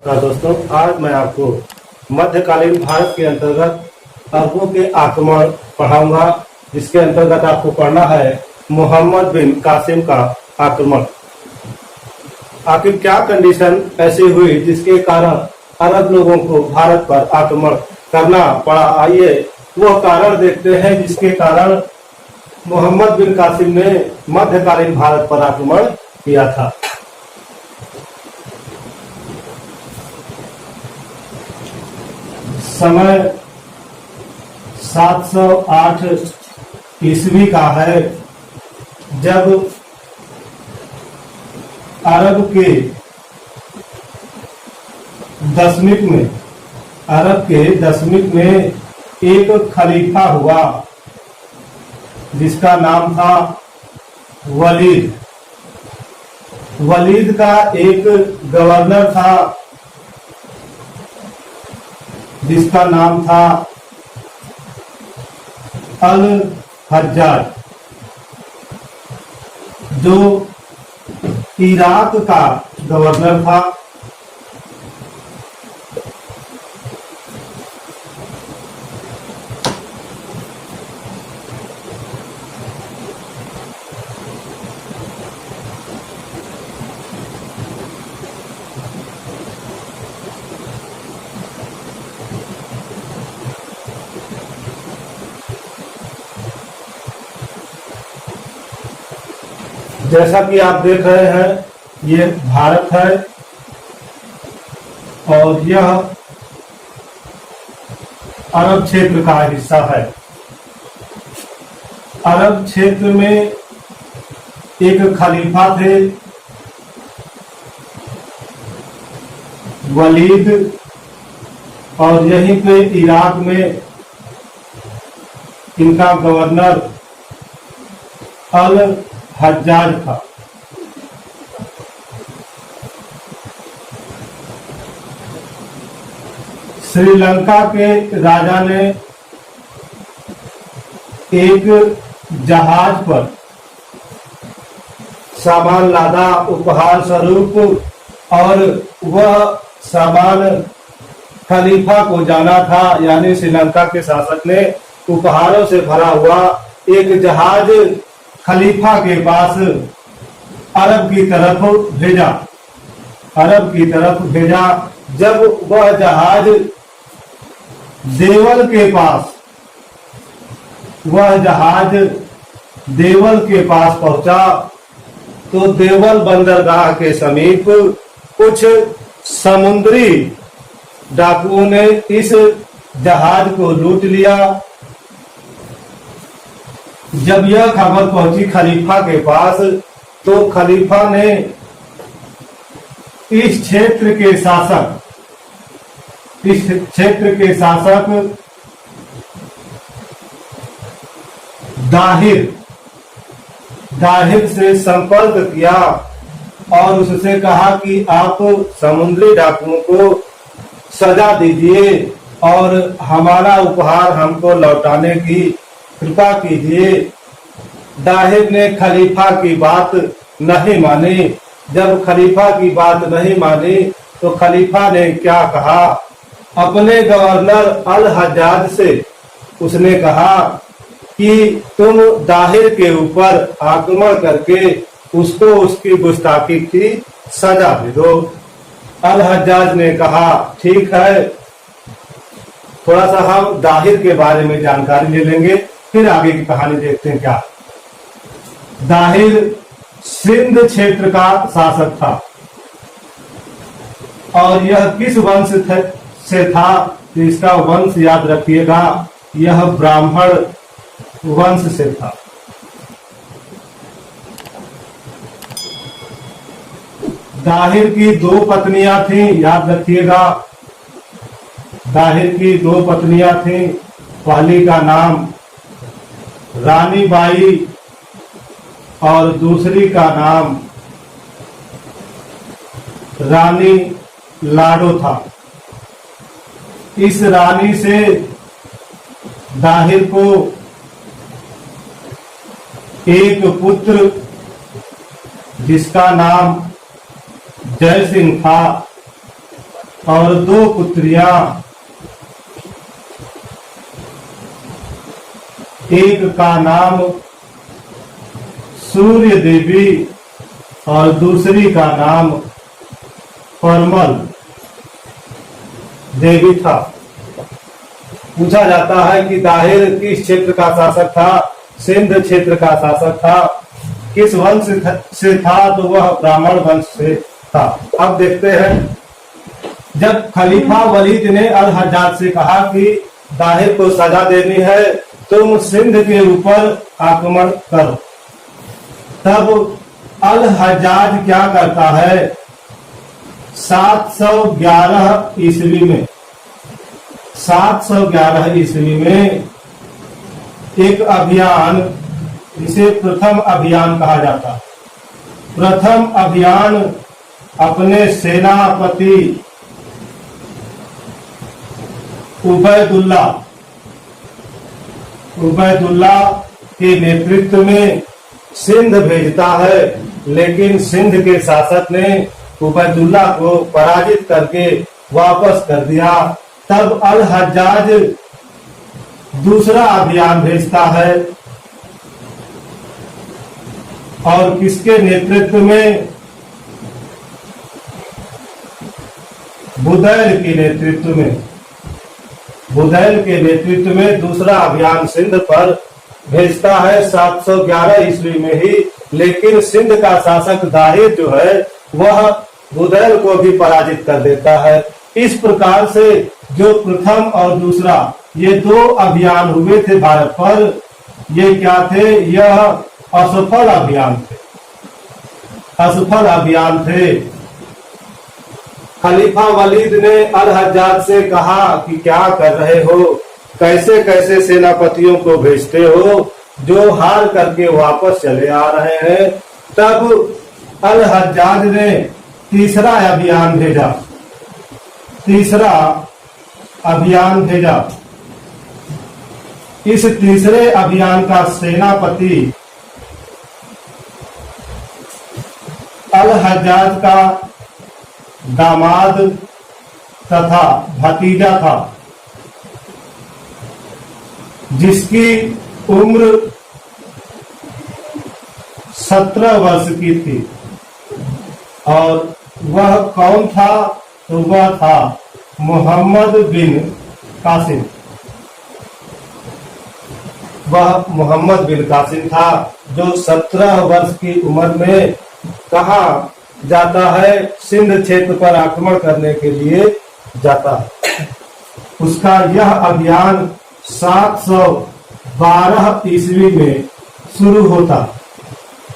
दोस्तों, आज मैं आपको मध्यकालीन भारत के अंतर्गत अरबों के आक्रमण पढ़ाऊंगा, जिसके अंतर्गत आपको पढ़ना है मोहम्मद बिन कासिम का आक्रमण। आखिर क्या कंडीशन ऐसी हुई जिसके कारण अरब लोगों को भारत पर आक्रमण करना पड़ा। आइए वह कारण देखते हैं जिसके कारण मोहम्मद बिन कासिम ने मध्यकालीन भारत पर आक्रमण किया था। समय 708 ईस्वी का है, जब अरब के दशमिक में एक खलीफा हुआ जिसका नाम था वलीद। वलीद का एक गवर्नर था जिसका नाम था अल हज्जाज, जो इराक का गवर्नर था। जैसा कि आप देख रहे हैं, ये भारत है और यह अरब क्षेत्र का हिस्सा है। अरब क्षेत्र में एक खलीफा थे वलीद, और यहीं पे इराक में इनका गवर्नर अल हज्जाज था। श्रीलंका के राजा ने एक जहाज पर सामान लादा उपहार स्वरूप, और वह सामान खलीफा को जाना था। यानी श्रीलंका के शासक ने उपहारों से भरा हुआ एक जहाज खलीफा के पास अरब की तरफ भेजा। जब वह जहाज देवल के पास पहुंचा, तो देवल बंदरगाह के समीप कुछ समुद्री डाकुओं ने इस जहाज को लूट लिया। जब यह खबर पहुंची खलीफा के पास, तो खलीफा ने इस क्षेत्र के शासक दाहिर से संपर्क किया और उससे कहा कि आप समुद्री डाकुओं को सजा दीजिए और हमारा उपहार हमको लौटाने की कृपा कीजिए। दाहिर ने खलीफा की बात नहीं मानी। जब खलीफा की बात नहीं मानी, तो खलीफा ने क्या कहा, अपने गवर्नर अल हज्जाज से उसने कहा कि तुम दाहिर के ऊपर आक्रमण करके उसको उसकी गुस्ताखी की सजा दे दो। अल हज्जाज ने कहा ठीक है, थोड़ा सा हम दाहिर के बारे में जानकारी ले लेंगे, फिर आगे की कहानी देखते हैं। क्या दाहिर सिंध क्षेत्र का शासक था, और यह किस वंश से था, तो इसका वंश याद रखिएगा, यह ब्राह्मण वंश से था। दाहिर की 2 पत्नियां थीं, याद रखिएगा, दाहिर की 2 पत्नियां थीं। पहली का नाम रानी बाई और दूसरी का नाम रानी लाडो था। इस रानी से दाहिर को एक पुत्र जिसका नाम जय सिंह था, और 2 पुत्रियां, एक का नाम सूर्य देवी और दूसरी का नाम परमल देवी था। पूछा जाता है कि दाहिर किस क्षेत्र का शासक था? सिंध क्षेत्र का शासक था। किस वंश से था? तो वह ब्राह्मण वंश से था। अब देखते हैं, जब खलीफा वलीद ने अल हज्जाज से कहा कि दाहिर को सजा देनी है, तुम सिंध के ऊपर आक्रमण करो, तब अल हज्जाज क्या करता है? 711 ईस्वी में 711 ईस्वी में एक अभियान, जिसे प्रथम अभियान कहा जाता है, प्रथम अभियान अपने सेनापति उबैदुल्ला के नेतृत्व में सिंध भेजता है। लेकिन सिंध के शासक ने उबैदुल्ला को पराजित करके वापस कर दिया। तब अल हज्जाज दूसरा अभियान भेजता है, और किसके नेतृत्व में? बुदैल के नेतृत्व में। बुदैल के नेतृत्व में दूसरा अभियान सिंध पर भेजता है 711 ईस्वी में ही। लेकिन सिंध का शासक दाहिर जो है, वह बुदैल को भी पराजित कर देता है। इस प्रकार से जो प्रथम और दूसरा ये 2 अभियान हुए थे भारत पर, ये क्या थे? यह असफल अभियान थे, असफल अभियान थे। खलीफा वलीद ने अल हज्जाज से कहा कि क्या कर रहे हो? कैसे कैसे सेनापतियों को भेजते हो जो हार करके वापस चले आ रहे हैं? तब अल हज्जाज ने तीसरा अभियान भेजा, तीसरा अभियान भेजा। इस तीसरे अभियान का सेनापति अल हज्जाज का दामाद तथा भतीजा था, जिसकी उम्र 17 वर्ष की थी। और वह कौन था? तो वह था मोहम्मद बिन कासिम। वह मोहम्मद बिन कासिम था, जो 17 वर्ष की उम्र में कहा जाता है सिंध क्षेत्र पर आक्रमण करने के लिए जाता है। उसका यह अभियान 712 ईस्वी में शुरू होता।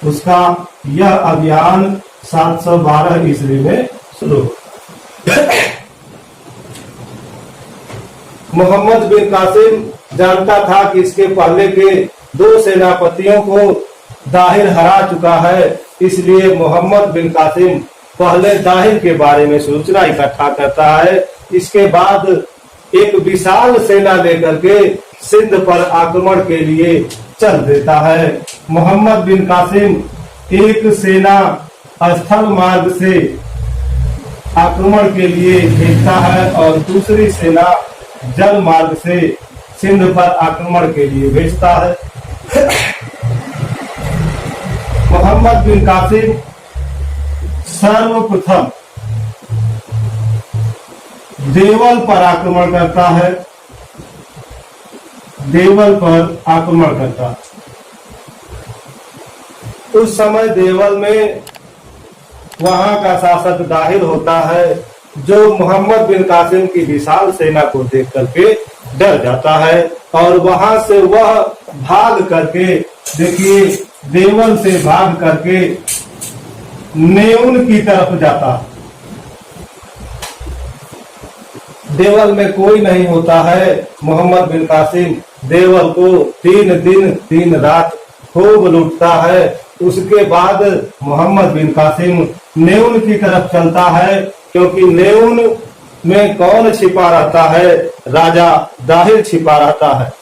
उसका यह अभियान 712 ईस्वी में शुरू। मोहम्मद बिन कासिम जानता था कि इसके पहले के 2 सेनापतियों को दाहिर हरा चुका है, इसलिए मोहम्मद बिन कासिम पहले दाहिर के बारे में सूचना इकट्ठा करता है। इसके बाद एक विशाल सेना लेकर के सिंध पर आक्रमण के लिए चल देता है। मोहम्मद बिन कासिम एक सेना स्थल मार्ग से आक्रमण के लिए भेजता है और दूसरी सेना जल मार्ग से सिंध पर आक्रमण के लिए भेजता है। मोहम्मद बिन कासिम सर्वप्रथम देवल पर आक्रमण करता है, देवल पर आक्रमण करता है। उस समय देवल में वहां का शासक दाहिर होता है, जो मोहम्मद बिन कासिम की विशाल सेना को देख करके डर जाता है और वहां से वह भाग करके, देखिए, देवल से भाग करके नेउन की तरफ जाता है। देवल में कोई नहीं होता है। मोहम्मद बिन कासिम देवल को 3 दिन 3 रात खूब लूटता है। उसके बाद मोहम्मद बिन कासिम नेउन की तरफ चलता है, क्योंकि नेउन में कौन छिपा रहता है? राजा दाहिर छिपा रहता है।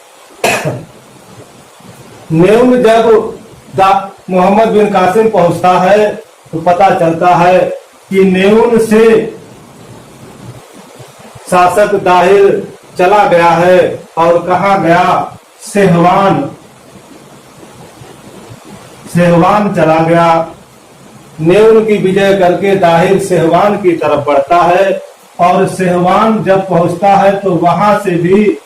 नेउन जब मोहम्मद बिन कासिम पहुंचता है तो पता चलता है कि नेउन से शासक दाहिर चला गया है और कहा गया, सेहवान चला गया। नेउल की विजय करके दाहिर सेहवान की तरफ बढ़ता है और सेहवान जब पहुंचता है तो वहां से भी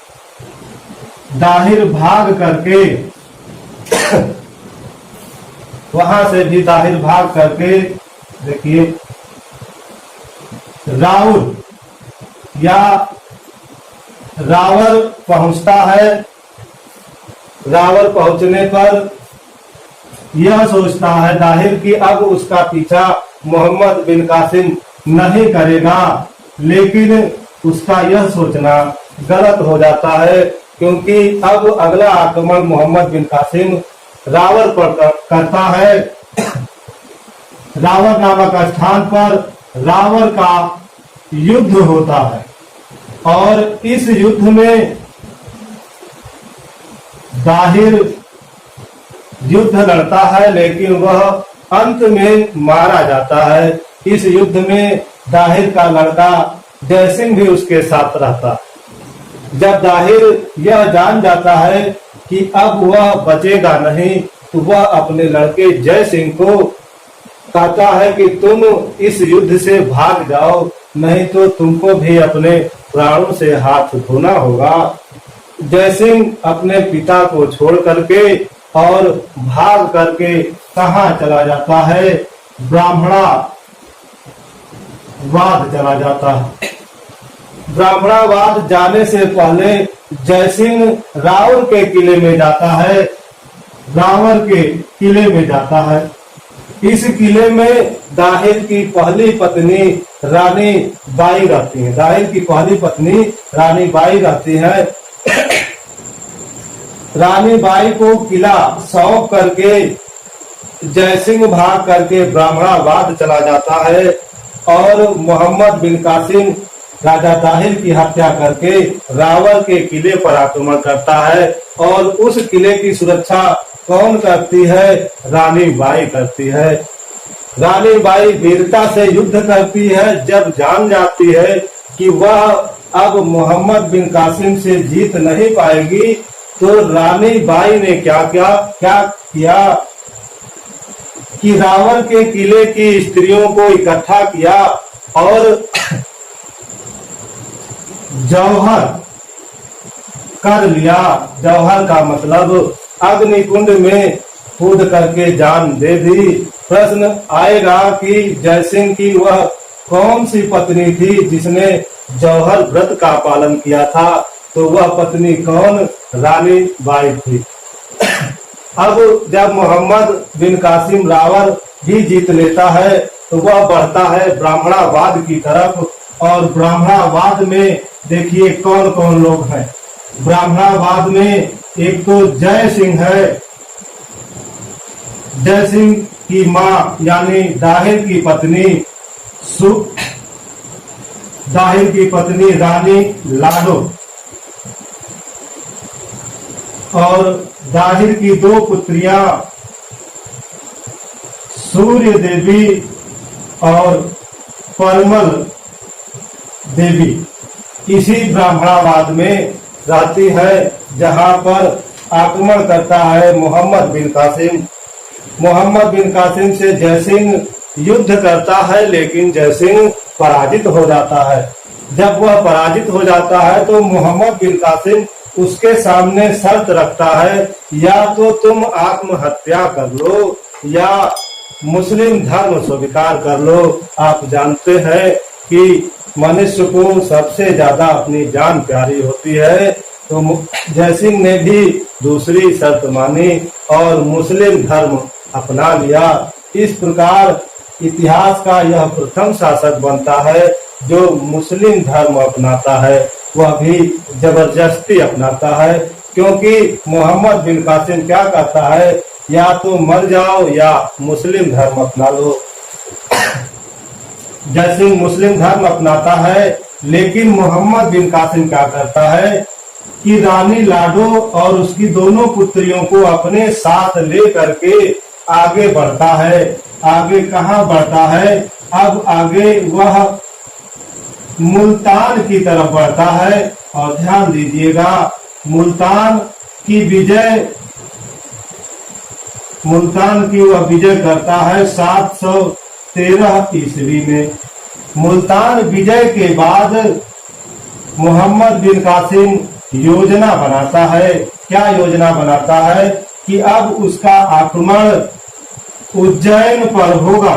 दाहिर भाग करके देखिए रावर पहुंचता है। रावर पहुंचने पर यह सोचता है दाहिर कि अब उसका पीछा मोहम्मद बिन कासिम नहीं करेगा, लेकिन उसका यह सोचना गलत हो जाता है, क्योंकि अब अगला आक्रमण मोहम्मद बिन कासिम रावर पर करता है। रावर नामक स्थान पर रावर का युद्ध होता है और इस युद्ध में दाहिर युद्ध लड़ता है, लेकिन वह अंत में मारा जाता है। इस युद्ध में दाहिर का लड़का जयसिंह भी उसके साथ रहता। जब दाहिर यह जान जाता है कि अब वह बचेगा नहीं, तो वह अपने लड़के जयसिंह को कहता है कि तुम इस युद्ध से भाग जाओ, नहीं तो तुमको भी अपने प्राणों से हाथ धोना होगा। जयसिंह अपने पिता को छोड़ करके और भाग करके कहाँ चला जाता है, ब्राह्मणावाद चला जाता है। ब्राह्मणावाद जाने से पहले जयसिंह रावर के किले में जाता है। रावर के किले में जाता है। इस किले में दाहिर की पहली पत्नी रानी बाई रहती है। दाहिर की पहली पत्नी रानी बाई रहती है। रानी बाई को किला सौंप करके जयसिंह भाग करके ब्राह्मणाबाद चला जाता है और मोहम्मद बिन कासिम राजा दाहिर की हत्या करके रावर के किले पर आक्रमण करता है। और उस किले की सुरक्षा कौन करती है? रानी बाई करती है। रानी बाई वीरता से युद्ध करती है। जब जान जाती है कि वह अब मोहम्मद बिन कासिम से जीत नहीं पाएगी, तो रानी बाई ने क्या किया कि रावण के किले की स्त्रियों को इकट्ठा किया और जौहर कर लिया। जौहर का मतलब अग्निकुंड में कूद करके जान दे दी। प्रश्न आएगा कि जयसिंह की वह कौन सी पत्नी थी जिसने जौहर व्रत का पालन किया था? तो वह पत्नी कौन? रानी बाई थी। अब जब मोहम्मद बिन कासिम रावण भी जीत लेता है तो वह बढ़ता है ब्राह्मणावाद की तरफ। और ब्राह्मणावाद में देखिए कौन कौन लोग हैं। ब्राह्मणावाद में एक तो जय सिंह है। जय सिंह की माँ यानी दाहिर की पत्नी रानी लाडो और दाहिर की दो पुत्रियां सूर्य देवी और परमल देवी इसी ब्राह्मणावाद में रहती है, जहां पर आक्रमण करता है मोहम्मद बिन कासिम। मोहम्मद बिन कासिम से जयसिंह युद्ध करता है, लेकिन जयसिंह पराजित हो जाता है। जब वह पराजित हो जाता है तो मोहम्मद बिन कासिम उसके सामने शर्त रखता है, या तो तुम आत्महत्या कर लो या मुस्लिम धर्म स्वीकार कर लो। आप जानते हैं कि मनुष्य को सबसे ज्यादा अपनी जान प्यारी होती है। तो जयसिंह ने भी दूसरी शर्त मानी और मुस्लिम धर्म अपना लिया। इस प्रकार इतिहास का यह प्रथम शासक बनता है जो मुस्लिम धर्म अपनाता है। वह भी जबरदस्ती अपनाता है, क्योंकि मोहम्मद बिन कासिम क्या कहता है, या तो मर जाओ या मुस्लिम धर्म अपना लो। जयसिंह मुस्लिम धर्म अपनाता है, लेकिन मोहम्मद बिन कासिम क्या करता है कि रानी लाडो और उसकी दोनों पुत्रियों को अपने साथ ले करके आगे बढ़ता है। आगे कहाँ बढ़ता है? अब आगे वह मुल्तान की तरफ बढ़ता है। और ध्यान दीजिएगा, मुल्तान की वह विजय करता है 713 ईस्वी में। मुल्तान विजय के बाद मोहम्मद बिन कासिम योजना बनाता है। क्या योजना बनाता है कि अब उसका आक्रमण उज्जैन पर होगा।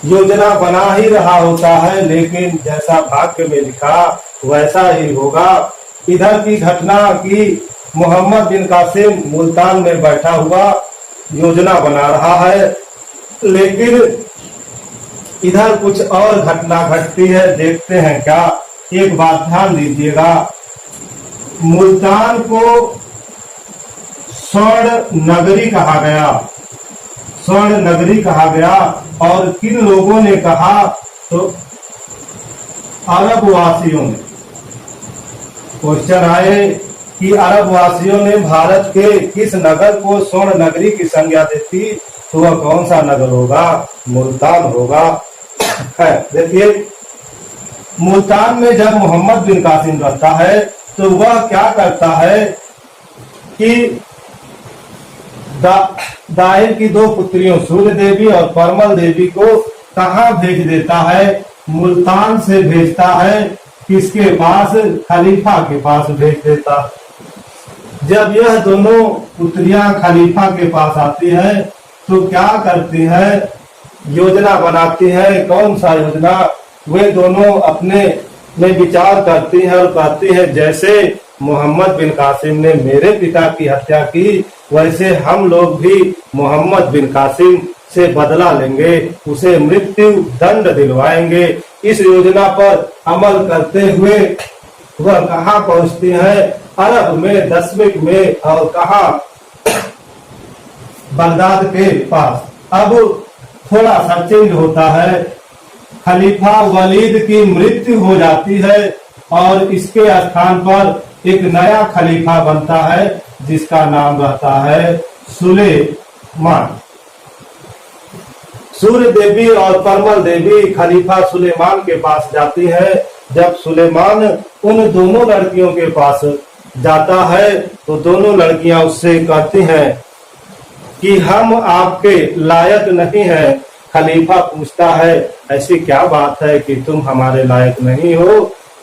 योजना बना ही रहा होता है, लेकिन जैसा भाग्य में लिखा वैसा ही होगा। इधर की घटना की मोहम्मद बिन कासिम मुल्तान में बैठा हुआ योजना बना रहा है, लेकिन इधर कुछ और घटना घटती है। देखते हैं क्या। एक बात ध्यान दीजिएगा, मुल्तान को स्वर्ण नगरी कहा गया। स्वर्ण नगरी कहा गया। और किन लोगों ने कहा, तो अरब वासियों ने। क्वेश्चन आए कि अरब वासियों ने भारत के किस नगर को स्वर्ण नगरी की संज्ञा देती, तो वह कौन सा नगर होगा? मुल्तान होगा। देखिए, मुल्तान में जब मोहम्मद बिन कासिम रहता है तो वह क्या करता है कि दाहिर की दो पुत्रियों सूर्य देवी और परमल देवी को कहाँ भेज देता है? मुल्तान से भेजता है। किसके पास? खलीफा के पास भेज देता। जब यह दोनों पुत्रियां खलीफा के पास आती है तो क्या करती है? योजना बनाती है। कौन सा योजना? वे दोनों अपने में विचार करती है और कहती है, जैसे मोहम्मद बिन कासिम ने मेरे पिता की हत्या की, वैसे हम लोग भी मोहम्मद बिन कासिम से बदला लेंगे, उसे मृत्यु दंड दिलवाएंगे। इस योजना पर अमल करते हुए वह कहाँ पहुँचती है? अरब में, दशमिक में, और कहाँ? बगदाद के पास। अब थोड़ा सा चेंज होता है। खलीफा वलीद की मृत्यु हो जाती है और इसके स्थान पर एक नया खलीफा बनता है जिसका नाम रहता है सुलेमान। सूर्य देवी और परमल देवी खलीफा सुलेमान के पास जाती है। जब सुलेमान उन दोनों लड़कियों के पास जाता है तो दोनों लड़कियां उससे कहती हैं कि हम आपके लायक नहीं हैं। खलीफा पूछता है, ऐसी क्या बात है कि तुम हमारे लायक नहीं हो?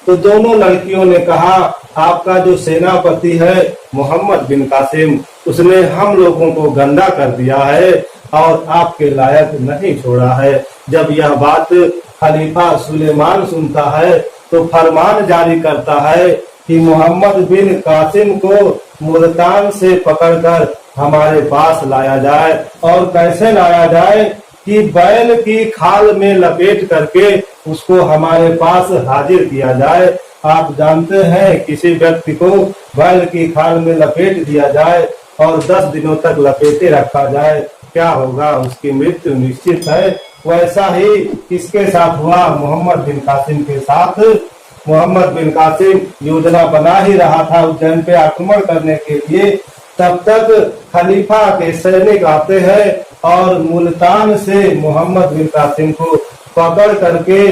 तो दोनों लड़कियों ने कहा, आपका जो सेनापति है मोहम्मद बिन कासिम, उसने हम लोगों को गंदा कर दिया है और आपके लायक नहीं छोड़ा है। जब यह बात खलीफा सुलेमान सुनता है तो फरमान जारी करता है कि मोहम्मद बिन कासिम को मुल्तान से पकड़कर हमारे पास लाया जाए। और कैसे लाया जाए? कि बैल की खाल में लपेट करके उसको हमारे पास हाजिर किया जाए। आप जानते हैं, किसी व्यक्ति को बैल की खाल में लपेट दिया जाए और 10 दिनों तक लपेटे रखा जाए, क्या होगा? उसकी मृत्यु निश्चित है। वैसा ही किसके साथ हुआ? मोहम्मद बिन कासिम के साथ। मोहम्मद बिन कासिम योजना बना ही रहा था उज्जैन पे आक्रमण करने के लिए। तब तक खलीफा के सैनिक आते हैं और मुल्तान से मोहम्मद बिन कासिम को पकड़ करके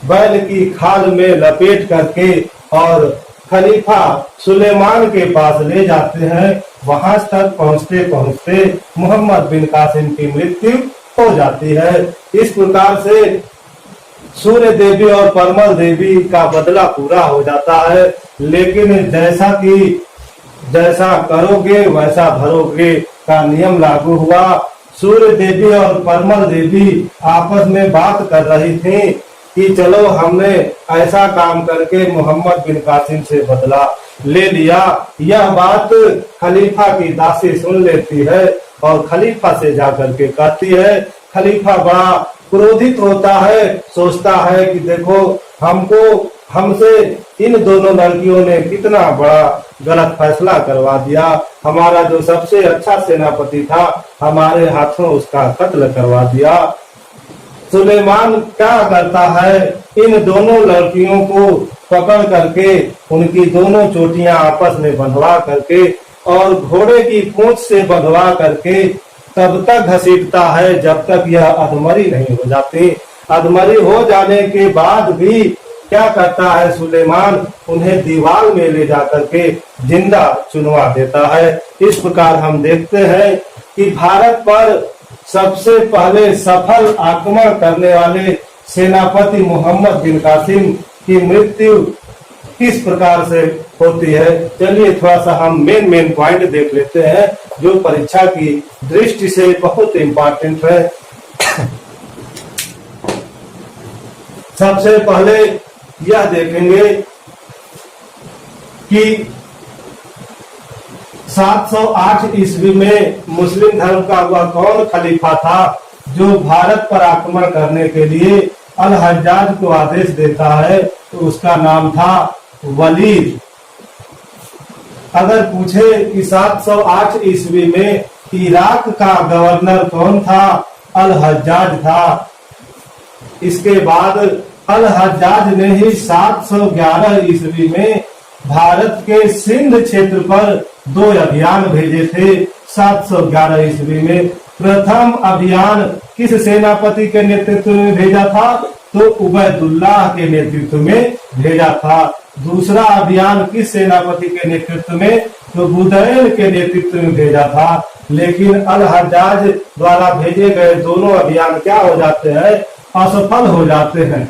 बैल की खाल में लपेट करके और खलीफा सुलेमान के पास ले जाते हैं। वहां तक पहुंचते पहुंचते मोहम्मद बिन कासिम की मृत्यु हो जाती है। इस प्रकार से सूर्य देवी और परमल देवी का बदला पूरा हो जाता है। लेकिन जैसा करोगे वैसा भरोगे का नियम लागू हुआ। सूर्य देवी और परमल देवी आपस में बात कर रही थी कि चलो हमने ऐसा काम करके मोहम्मद बिन कासिम से बदला ले लिया। यह बात खलीफा की दासी सुन लेती है और खलीफा से जाकर के कहती है। खलीफा बड़ा क्रोधित होता है, सोचता है कि देखो हमसे इन दोनों लड़कियों ने कितना बड़ा गलत फैसला करवा दिया। हमारा जो सबसे अच्छा सेनापति था, हमारे हाथों उसका कत्ल करवा दिया। सुलेमान क्या करता है? इन दोनों लड़कियों को पकड़ करके उनकी दोनों चोटियां आपस में बंधवा करके और घोड़े की पूंछ से बंधवा करके तब तक घसीटता है जब तक यह अधमरी नहीं हो जाती। अधमरी हो जाने के बाद भी क्या करता है सुलेमान, उन्हें दीवार में ले जाकर के जिंदा चुनवा देता है। इस प्रकार हम देखते हैं कि भारत पर सबसे पहले सफल आक्रमण करने वाले सेनापति मोहम्मद बिन कासिम की मृत्यु किस प्रकार से होती है। चलिए थोड़ा सा हम मेन पॉइंट देख लेते हैं जो परीक्षा की दृष्टि से बहुत इम्पोर्टेंट है। सबसे पहले यह देखेंगे कि 708 ईस्वी में मुस्लिम धर्म का वह कौन खलीफा था जो भारत पर आक्रमण करने के लिए अल हज्जाज को आदेश देता है, तो उसका नाम था वलीद। अगर पूछे कि 708 ईस्वी में इराक का गवर्नर कौन था, अल हज्जाज था। इसके बाद अल हज्जाज ने ही 711 ईस्वी में भारत के सिंध क्षेत्र पर 2 अभियान भेजे थे। 711 ईस्वी में प्रथम अभियान किस सेनापति के नेतृत्व में भेजा था, तो उबैदुल्लाह के नेतृत्व में भेजा था। दूसरा अभियान किस सेनापति के नेतृत्व में, तो बुदैल के नेतृत्व में भेजा था। लेकिन अल हज्जाज द्वारा भेजे गए दोनों अभियान क्या हो जाते हैं, असफल हो जाते हैं।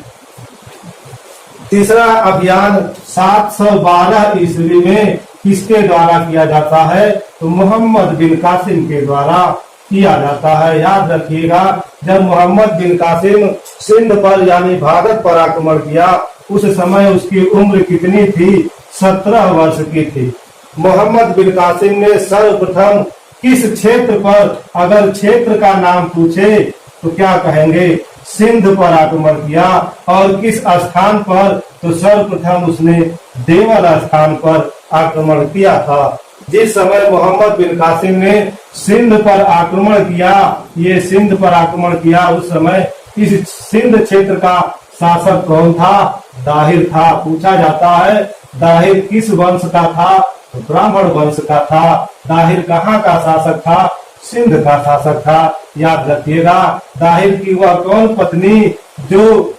तीसरा अभियान 712 ईस्वी में किसके द्वारा किया जाता है, तो मोहम्मद बिन कासिम के द्वारा किया जाता है। याद रखिएगा, जब मोहम्मद बिन कासिम सिंध पर यानी भारत पर आक्रमण किया, उस समय उसकी उम्र कितनी थी, 17 वर्ष की थी। मोहम्मद बिन कासिम ने सर्वप्रथम किस क्षेत्र पर, अगर क्षेत्र का नाम पूछे तो क्या कहेंगे, सिंध पर आक्रमण किया। और किस स्थान पर, तो सर्वप्रथम उसने देवल स्थान पर आक्रमण किया था। जिस समय मोहम्मद बिन कासिम ने सिंध पर आक्रमण किया, ये सिंध पर आक्रमण किया, उस समय इस सिंध क्षेत्र का शासक कौन था, दाहिर था। पूछा जाता है दाहिर किस वंश का था, तो ब्राह्मण वंश का था। दाहिर कहाँ का शासक था, सिंध का शासक था। याद रखिएगा, दाहिर की वह कौन पत्नी जो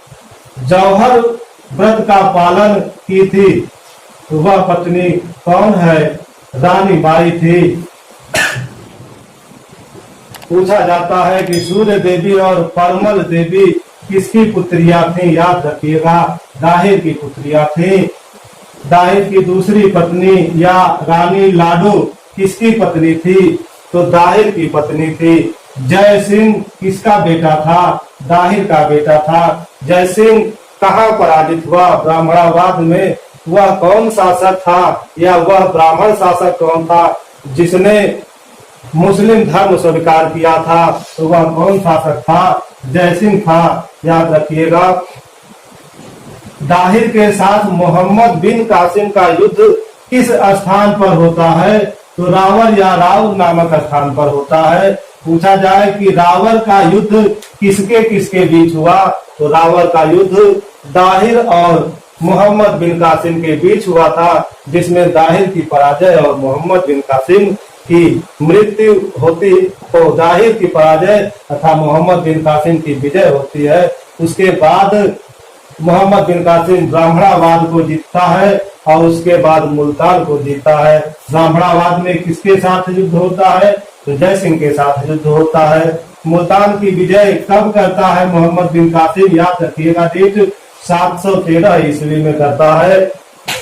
जौहर व्रत का पालन की थी, तो वह पत्नी कौन है, रानी बाई थी। पूछा जाता है कि सूर्य देवी और परमल देवी किसकी पुत्रियां थी। याद रखिएगा, दाहिर की पुत्रियां थी। दाहिर की दूसरी पत्नी या रानी लाडो किसकी पत्नी थी, तो दाहिर की पत्नी थी। जय सिंह किसका बेटा था, दाहिर का बेटा था। जय सिंह कहाँ पराजित हुआ, ब्राह्मणवाद में। वह कौन शासक था, या वह ब्राह्मण शासक कौन था जिसने मुस्लिम धर्म स्वीकार किया था, तो वह कौन शासक था, जय सिंह था। याद रखिएगा, दाहिर के साथ मोहम्मद बिन कासिम का युद्ध किस स्थान पर होता है, तो रावर या राव नामक स्थान पर होता है। पूछा जाए कि रावर का युद्ध किसके किसके बीच हुआ, तो रावर का युद्ध दाहिर और मोहम्मद बिन कासिम के बीच हुआ था, जिसमें दाहिर की पराजय और मोहम्मद बिन कासिम की मृत्यु होती, तो दाहिर की पराजय तथा मोहम्मद बिन कासिम की विजय होती है। उसके बाद मोहम्मद बिन कासिम ब्राह्मणवाद को जीतता है और उसके बाद मुल्तान को जीतता है। ब्राह्मणवाद में किसके साथ युद्ध होता है, तो जय सिंह के साथ युद्ध होता है। मुल्तान की विजय कब करता है मोहम्मद बिन कासिम, याद रखिएगा, डेट 713 ईस्वी में करता है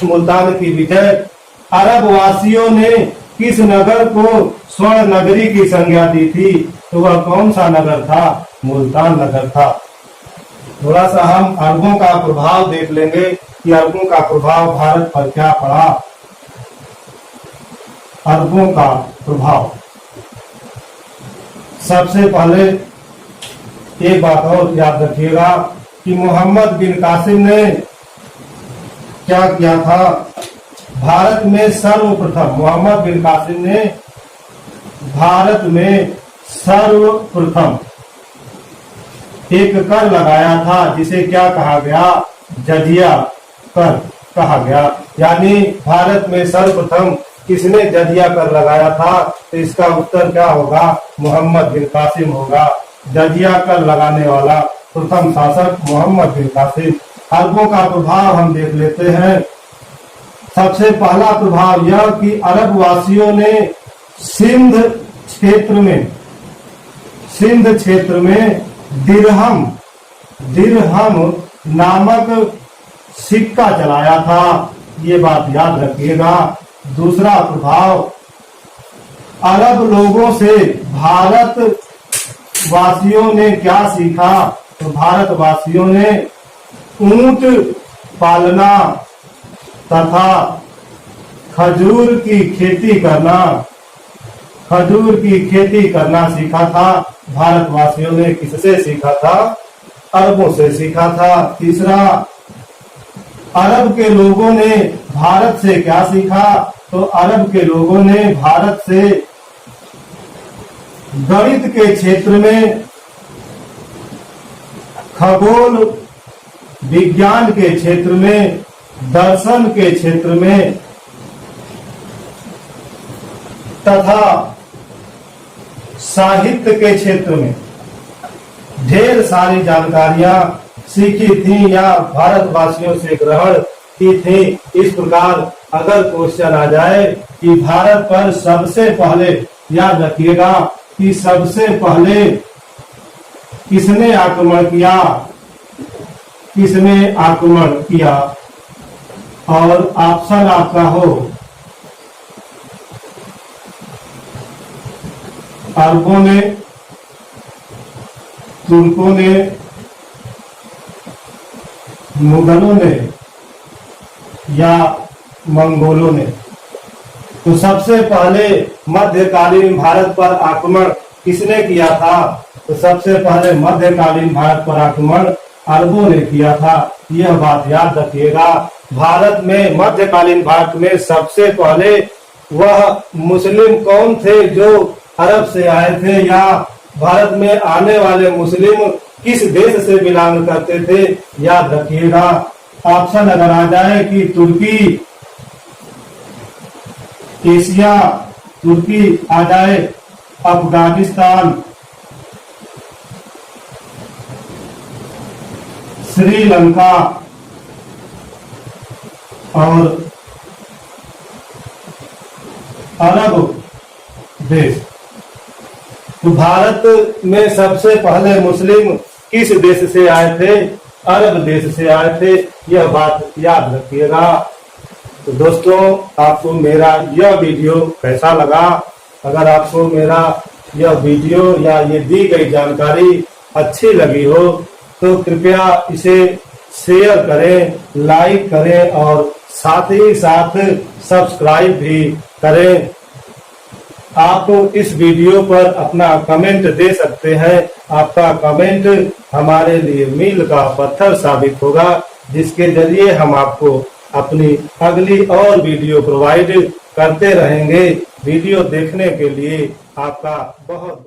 मुल्तान की विजय। अरब वासियों ने किस नगर को स्वर्ण नगरी की संज्ञा दी थी, तो वह कौन सा नगर था, मुल्तान नगर था। थोड़ा सा हम अरबों का प्रभाव देख लेंगे कि अरबों का प्रभाव भारत पर क्या पड़ा। अरबों का प्रभाव, सबसे पहले एक बात और याद रखिएगा कि मोहम्मद बिन कासिम ने क्या किया था, भारत में सर्वप्रथम, मोहम्मद बिन कासिम ने भारत में सर्वप्रथम एक कर लगाया था जिसे क्या कहा गया, जजिया कर कहा गया। यानी भारत में सर्वप्रथम किसने जजिया कर लगाया था, तो इसका उत्तर क्या होगा, मोहम्मद बिन कासिम होगा। जजिया कर लगाने वाला प्रथम शासक मोहम्मद बिन कासिम। अरबों का प्रभाव हम देख लेते हैं। सबसे पहला प्रभाव यह कि अरब वासियों ने सिंध क्षेत्र में दिरहम नामक सिक्का चलाया था। ये बात याद रखिएगा। दूसरा प्रभाव, अरब लोगों से भारत वासियों ने क्या सीखा? तो भारतवासियों ने ऊंट पालना तथा खजूर की खेती करना सीखा था। भारतवासियों ने किससे सीखा था? अरबों से सीखा था। तीसरा, अरब के लोगों ने भारत से क्या सीखा? तो अरब के लोगों ने भारत से गणित के क्षेत्र में, खगोल विज्ञान के क्षेत्र में, दर्शन के क्षेत्र में तथा साहित्य के क्षेत्र में ढेर सारी जानकारियां सीखी थी या भारतवासियों से ग्रहण की थी। इस प्रकार अगर क्वेश्चन आ जाए कि भारत पर सबसे पहले, याद रखिएगा कि सबसे पहले किसने आक्रमण किया, और ऑप्शन आपका हो अरबों ने, तुर्कों ने, मुगलों ने या मंगोलों ने। तो सबसे पहले मध्यकालीन भारत पर आक्रमण किसने किया था? तो सबसे पहले मध्यकालीन भारत पर आक्रमण अरबों ने किया था। यह बात याद रखिएगा। भारत में, मध्यकालीन भारत में सबसे पहले वह मुस्लिम कौन थे जो अरब से आए थे, या भारत में आने वाले मुस्लिम किस देश से बिलोंग करते थे? याद रखिएगा। ऑप्शन अगर आ जाए कि तुर्की, एशिया, तुर्की आ जाए, अफगानिस्तान, श्रीलंका और अरब देश। तो भारत में सबसे पहले मुस्लिम किस देश से आए थे? अरब देश से आए थे। यह बात याद रखिएगा। तो दोस्तों, आपको मेरा यह वीडियो कैसा लगा? अगर आपको मेरा यह वीडियो या ये दी गई जानकारी अच्छी लगी हो तो कृपया इसे शेयर करें, लाइक करें और साथ ही साथ सब्सक्राइब भी करें। आप इस वीडियो पर अपना कमेंट दे सकते हैं। आपका कमेंट हमारे लिए मील का पत्थर साबित होगा, जिसके जरिए हम आपको अपनी अगली और वीडियो प्रोवाइड करते रहेंगे। वीडियो देखने के लिए आपका बहुत